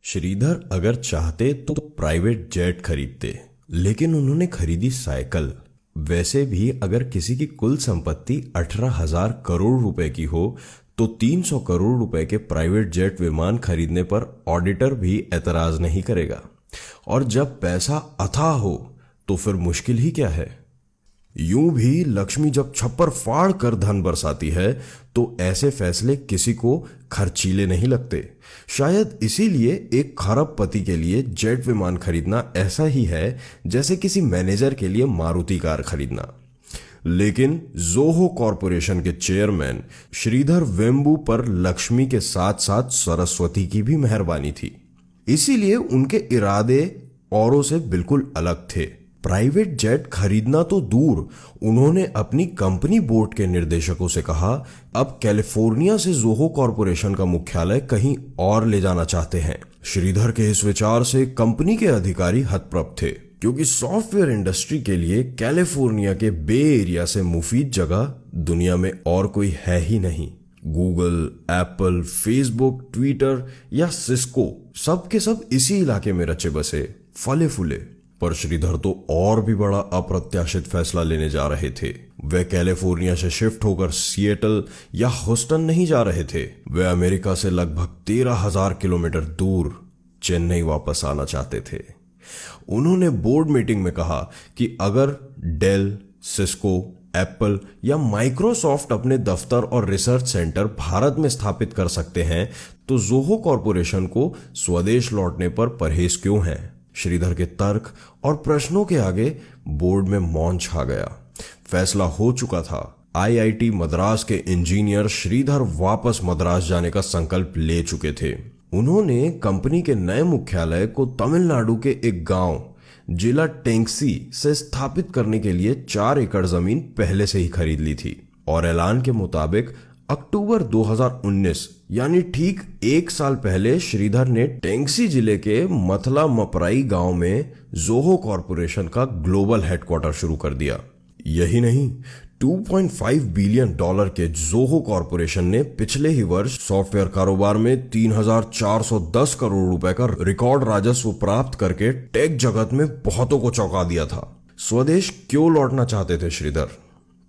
श्रीधर अगर चाहते तो प्राइवेट जेट खरीदते, लेकिन उन्होंने खरीदी साइकिल। वैसे भी अगर किसी की कुल संपत्ति 18,000 करोड़ रुपए की हो तो 300 करोड़ रुपए के प्राइवेट जेट विमान खरीदने पर ऑडिटर भी एतराज नहीं करेगा। और जब पैसा अथाह हो तो फिर मुश्किल ही क्या है। यूं भी लक्ष्मी जब छप्पर फाड़ कर धन बरसाती है तो ऐसे फैसले किसी को खर्चीले नहीं लगते। शायद इसीलिए एक खरबपति के लिए जेट विमान खरीदना ऐसा ही है जैसे किसी मैनेजर के लिए मारुति कार खरीदना। लेकिन जोहो कॉरपोरेशन के चेयरमैन श्रीधर वेम्बू पर लक्ष्मी के साथ साथ सरस्वती की भी मेहरबानी थी। इसीलिए उनके इरादे औरों से बिल्कुल अलग थे। प्राइवेट जेट खरीदना तो दूर, उन्होंने अपनी कंपनी बोर्ड के निर्देशकों से कहा अब कैलिफोर्निया से जोहो कॉरपोरेशन का मुख्यालय कहीं और ले जाना चाहते हैं। श्रीधर के इस विचार से कंपनी के अधिकारी हतप्रभ थे, क्योंकि सॉफ्टवेयर इंडस्ट्री के लिए कैलिफोर्निया के बे एरिया से मुफीद जगह दुनिया में और कोई है ही नहीं। गूगल, एप्पल, फेसबुक, ट्विटर या सिस्को सब के सब इसी इलाके में रचे बसे फले फूले। पर श्रीधर तो और भी बड़ा अप्रत्याशित फैसला लेने जा रहे थे। वे कैलिफोर्निया से शिफ्ट होकर सिएटल या ह्यूस्टन नहीं जा रहे थे। वे अमेरिका से लगभग 13,000 किलोमीटर दूर चेन्नई वापस आना चाहते थे। उन्होंने बोर्ड मीटिंग में कहा कि अगर डेल, सिस्को, एप्पल या माइक्रोसॉफ्ट अपने दफ्तर और रिसर्च सेंटर भारत में स्थापित कर सकते हैं तो जोहो कॉरपोरेशन को स्वदेश लौटने पर परहेज क्यों है। श्रीधर के तर्क और प्रश्नों के आगे बोर्ड में मौन छा गया। फैसला हो चुका था। आईआईटी मद्रास के इंजीनियर श्रीधर वापस मद्रास जाने का संकल्प ले चुके थे। उन्होंने कंपनी के नए मुख्यालय को तमिलनाडु के एक गांव जिला टेंगसी से स्थापित करने के लिए 4 एकड़ जमीन पहले से ही खरीद ली थी और ऐलान के मुताबिक अक्टूबर 2019 यानी ठीक 1 साल पहले श्रीधर ने टेंगसी जिले के मथला मपराई गांव में जोहो कॉरपोरेशन का ग्लोबल हेडक्वार्टर शुरू कर दिया। यही नहीं, $2.5 बिलियन के जोहो कॉरपोरेशन ने पिछले ही वर्ष सॉफ्टवेयर कारोबार में 3,410 करोड़ रुपए का रिकॉर्ड राजस्व प्राप्त करके टेक जगत में बहुतों को चौंका दिया था। स्वदेश क्यों लौटना चाहते थे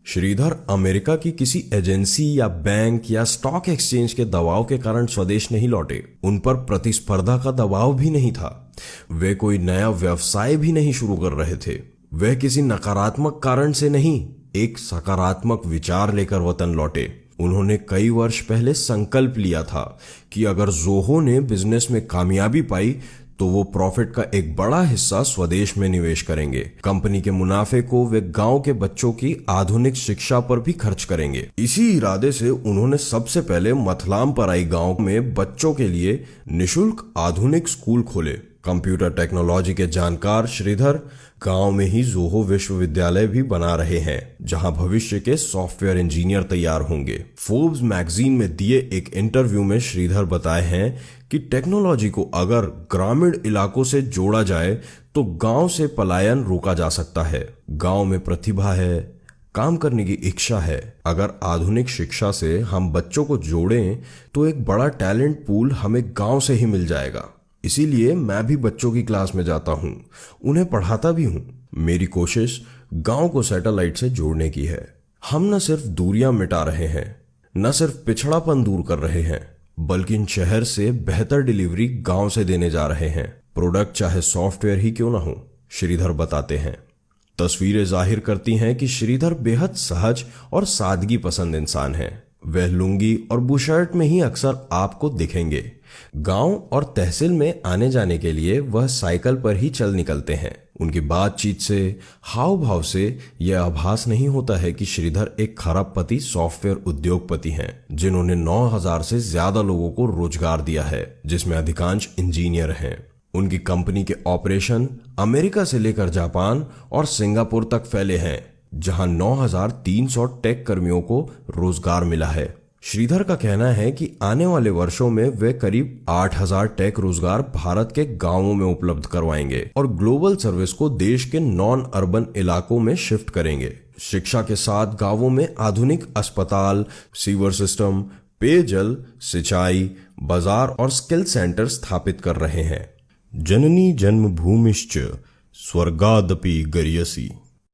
श्रीधर अमेरिका की किसी एजेंसी या बैंक या स्टॉक एक्सचेंज के दबाव के कारण स्वदेश नहीं लौटे। उन पर प्रतिस्पर्धा का दबाव भी नहीं था। वे कोई नया व्यवसाय भी नहीं शुरू कर रहे थे। वे किसी नकारात्मक कारण से नहीं, एक सकारात्मक विचार लेकर वतन लौटे। उन्होंने कई वर्ष पहले संकल्प लिया था कि अगर जोहो ने बिजनेस में कामयाबी पाई तो वो प्रॉफिट का एक बड़ा हिस्सा स्वदेश में निवेश करेंगे। कंपनी के मुनाफे को वे गांव के बच्चों की आधुनिक शिक्षा पर भी खर्च करेंगे। इसी इरादे से उन्होंने सबसे पहले मथलाम पराई गांव में बच्चों के लिए निशुल्क आधुनिक स्कूल खोले। कंप्यूटर टेक्नोलॉजी के जानकार श्रीधर गांव में ही जोहो विश्वविद्यालय भी बना रहे हैं, जहां भविष्य के सॉफ्टवेयर इंजीनियर तैयार होंगे। फोर्ब्स मैगजीन में दिए एक इंटरव्यू में श्रीधर बताए हैं कि टेक्नोलॉजी को अगर ग्रामीण इलाकों से जोड़ा जाए तो गांव से पलायन रोका जा सकता है। गांव में प्रतिभा है, काम करने की इच्छा है। अगर आधुनिक शिक्षा से हम बच्चों को जोड़ें तो एक बड़ा टैलेंट पूल हमें गांव से ही मिल जाएगा। इसीलिए मैं भी बच्चों की क्लास में जाता हूं, उन्हें पढ़ाता भी हूं। मेरी कोशिश गांव को सैटेलाइट से जोड़ने की है। हम न सिर्फ दूरियां मिटा रहे हैं, न सिर्फ पिछड़ापन दूर कर रहे हैं, बल्कि इन शहर से बेहतर डिलीवरी गांव से देने जा रहे हैं। प्रोडक्ट चाहे सॉफ्टवेयर ही क्यों ना हो, श्रीधर बताते हैं। तस्वीरें जाहिर करती हैं कि श्रीधर बेहद सहज और सादगी पसंद इंसान हैं। वह लुंगी और बुशर्ट में ही अक्सर आपको दिखेंगे। गांव और तहसील में आने जाने के लिए वह साइकिल पर ही चल निकलते हैं। उनकी बातचीत से, हाव भाव से यह आभास नहीं होता है कि श्रीधर एक खरबपति सॉफ्टवेयर उद्योगपति हैं, जिन्होंने 9,000 से ज्यादा लोगों को रोजगार दिया है, जिसमें अधिकांश इंजीनियर हैं। उनकी कंपनी के ऑपरेशन अमेरिका से लेकर जापान और सिंगापुर तक फैले हैं, जहां 9,300 टेक कर्मियों को रोजगार मिला है। श्रीधर का कहना है कि आने वाले वर्षों में वे करीब 8,000 टेक रोजगार भारत के गांवों में उपलब्ध करवाएंगे और ग्लोबल सर्विस को देश के नॉन अर्बन इलाकों में शिफ्ट करेंगे। शिक्षा के साथ गांवों में आधुनिक अस्पताल, सीवर सिस्टम, पेयजल, सिंचाई, बाजार और स्किल सेंटर स्थापित कर रहे हैं। जननी जन्मभूमिश्च स्वर्गादपि गरीयसी।